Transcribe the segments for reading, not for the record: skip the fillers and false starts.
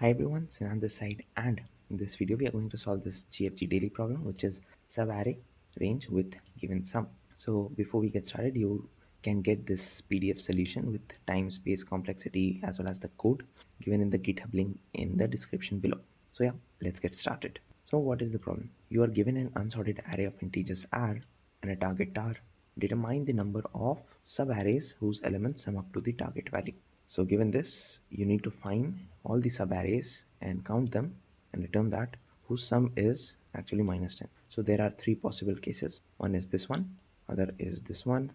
Hi everyone, Senan this side, and in this video we are going to solve this GFG daily problem, which is subarray range with given sum. So before we get started, you can get this PDF solution with time, space, complexity as well as the code given in the GitHub link in the description below. So yeah, let's get started. So what is the problem? You are given an unsorted array of integers r and a target tar. Determine the number of subarrays whose elements sum up to the target value. So given this, you need to find all the subarrays and count them and return that whose sum is actually minus 10. So there are three possible cases. One is this one, other is this one,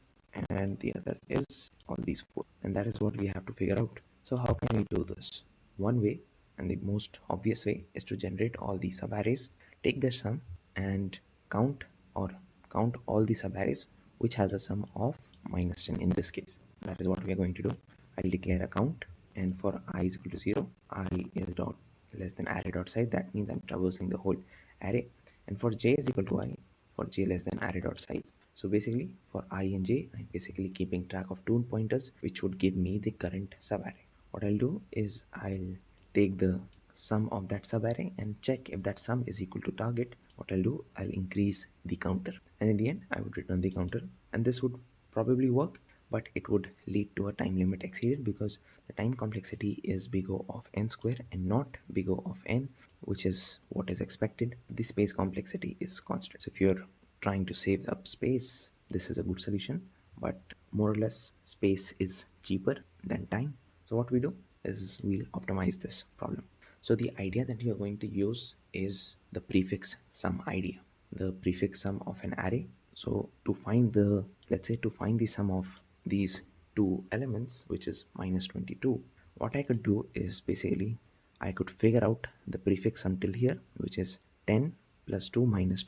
and the other is all these four. And that is what we have to figure out. So how can we do this? One way, and the most obvious way, is to generate all the subarrays, take their sum and count or count all the subarrays which has a sum of minus 10 in this case. That is what we are going to do. I'll declare a count, and for I is equal to 0, I is dot less than array dot size. That means I'm traversing the whole array. And for j is equal to I, for j less than array dot size. So basically for I and j, I'm basically keeping track of two pointers which would give me the current subarray. What I'll do is I'll take the sum of that subarray and check if that sum is equal to target. What I'll do, I'll increase the counter, and in the end I would return the counter, and this would probably work, but it would lead to a time limit exceeded because the time complexity is big O of n square and not big O of n, which is what is expected. The space complexity is constant. So if you're trying to save up space, this is a good solution, but more or less space is cheaper than time. So what we do is we'll optimize this problem. So the idea that we are going to use is the prefix sum idea, the prefix sum of an array. So to find the, let's say to find the sum of these two elements, which is minus 22, what I could do is basically I could figure out the prefix sum till here, which is 10 plus 2 minus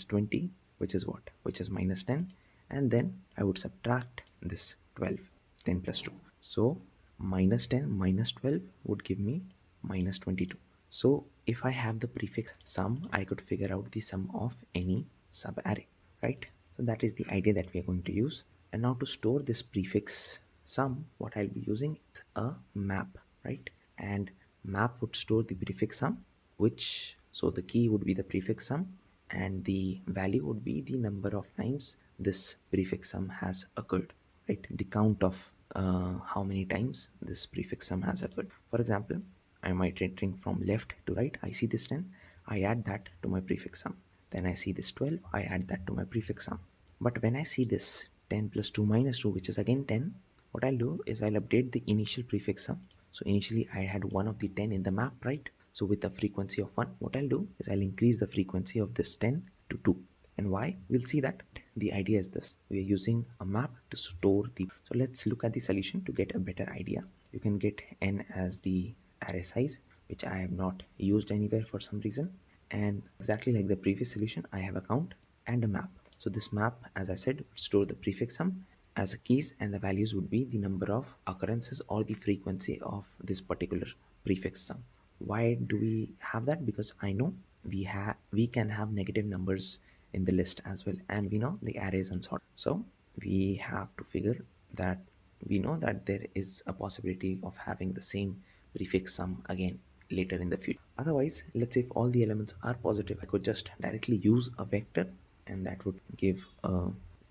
20, which is what? Which is minus 10, and then I would subtract this 12, 10 plus 2. So minus 10 minus 12 would give me minus 22. So if I have the prefix sum, I could figure out the sum of any subarray, right? So that is the idea that we are going to use. And now to store this prefix sum, what I'll be using is a map, right? And map would store the prefix sum, which, so the key would be the prefix sum and the value would be the number of times this prefix sum has occurred, right? The count of how many times this prefix sum has occurred. For example, I'm iterating from left to right. I see this 10, I add that to my prefix sum. Then I see this 12, I add that to my prefix sum. But when I see this 10 plus 2 minus 2, which is again 10, what I'll do is I'll update the initial prefix sum. So initially I had one of the 10 in the map, right? So with a frequency of 1, what I'll do is I'll increase the frequency of this 10 to 2. And why? We'll see that. The idea is this. We are using a map to store the... So let's look at the solution to get a better idea. You can get n as the array size, which I have not used anywhere for some reason. And exactly like the previous solution, I have a count and a map. So this map, as I said, would store the prefix sum as a keys, and the values would be the number of occurrences or the frequency of this particular prefix sum. Why do we have that? Because I know we can have negative numbers in the list as well, and we know the array is unsorted. So we have to figure that we know that there is a possibility of having the same prefix sum again later in the future. Otherwise, let's say if all the elements are positive, I could just directly use a vector, and that would give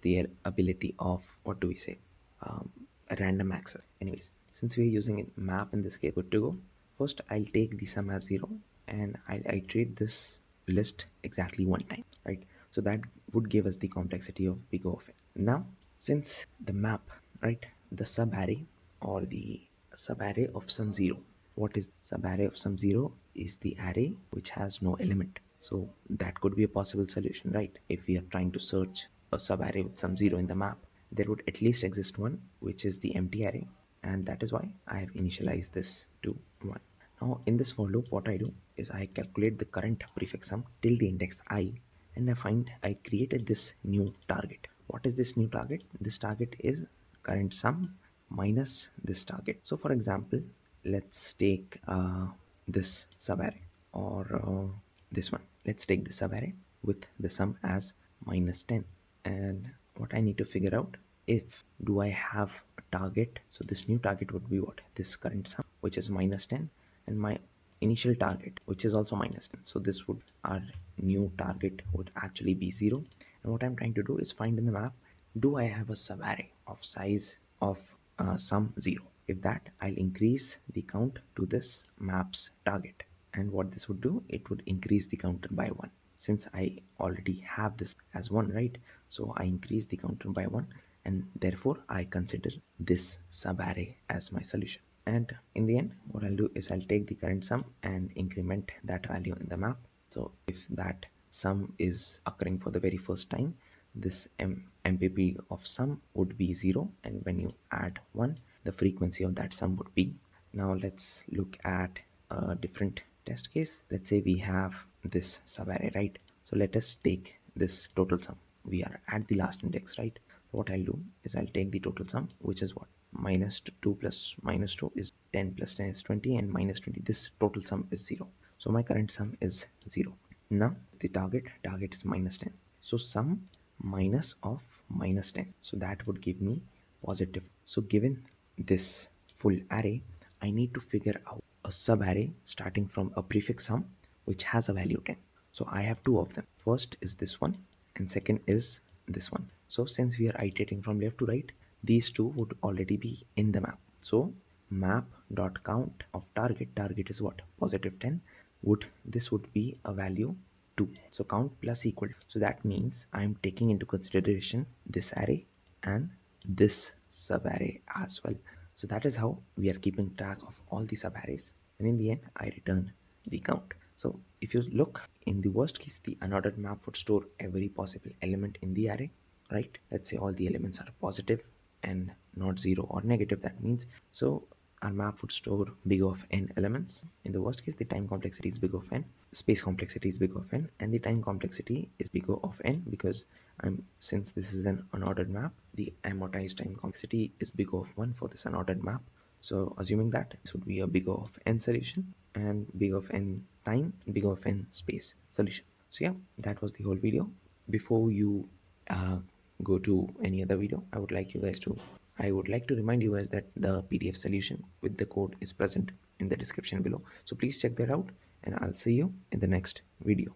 the ability of, what do we say, a random access. Anyways, since we're using a map in this case, good to go. First, I'll take the sum as 0 and I'll iterate this list exactly one time, right? So that would give us the complexity of big O of n. Now, since the map, right, the subarray or the subarray of sum 0, what is subarray of sum 0 is the array which has no element. So that could be a possible solution, right? If we are trying to search a subarray with sum 0 in the map, there would at least exist one, which is the empty array, and that is why I have initialized this to 1. Now in this for loop, what I do is I calculate the current prefix sum till the index I, and I find I created this new target. What is this new target? This target is current sum minus this target. So for example, let's take this subarray, or this one. Let's take the subarray with the sum as minus 10, and what I need to figure out, if do I have a target. So this new target would be what? This current sum, which is minus 10, and my initial target, which is also minus 10. So this would, our new target would actually be 0. And what I'm trying to do is find in the map, do I have a subarray of size of sum 0? If that, I'll increase the count to this map's target. And what this would do, it would increase the counter by 1. Since I already have this as 1, right? So I increase the counter by 1, and therefore I consider this subarray as my solution. And in the end, what I'll do is I'll take the current sum and increment that value in the map. So if that sum is occurring for the very first time, this MPP of sum would be 0, and when you add 1, the frequency of that sum would be. Now let's look at a different test case. Let's say we have this subarray, right? So let us take this total sum. We are at the last index, right? So what I'll do is I'll take the total sum, which is what? Minus 2 plus minus 2 is 10, plus 10 is 20, and minus 20. This total sum is 0. So my current sum is 0. Now the target is minus 10. So sum minus of minus 10. So that would give me positive. So given this full array, I need to figure out a subarray starting from a prefix sum which has a value 10. So I have two of them. First is this one, and second is this one. So since we are iterating from left to right, these two would already be in the map. So map.count of target is what? Positive 10. This would be a value 2. So count plus equal. So that means I'm taking into consideration this array and this subarray as well. So that is how we are keeping track of all the subarrays, and in the end I return the count. So if you look, in the worst case, the unordered map would store every possible element in the array, right? Let's say all the elements are positive and not 0 or negative. That means, so our map would store big of n elements. In the worst case, the time complexity is big of n, space complexity is big of n, and the time complexity is big of n because since this is an unordered map, the amortized time complexity is big of 1 for this unordered map. So assuming that this would be a big of n solution and big of n time, big of n space solution. So yeah, that was the whole video. Before you go to any other video, I would like to remind you guys that the PDF solution with the code is present in the description below. So please check that out, and I'll see you in the next video.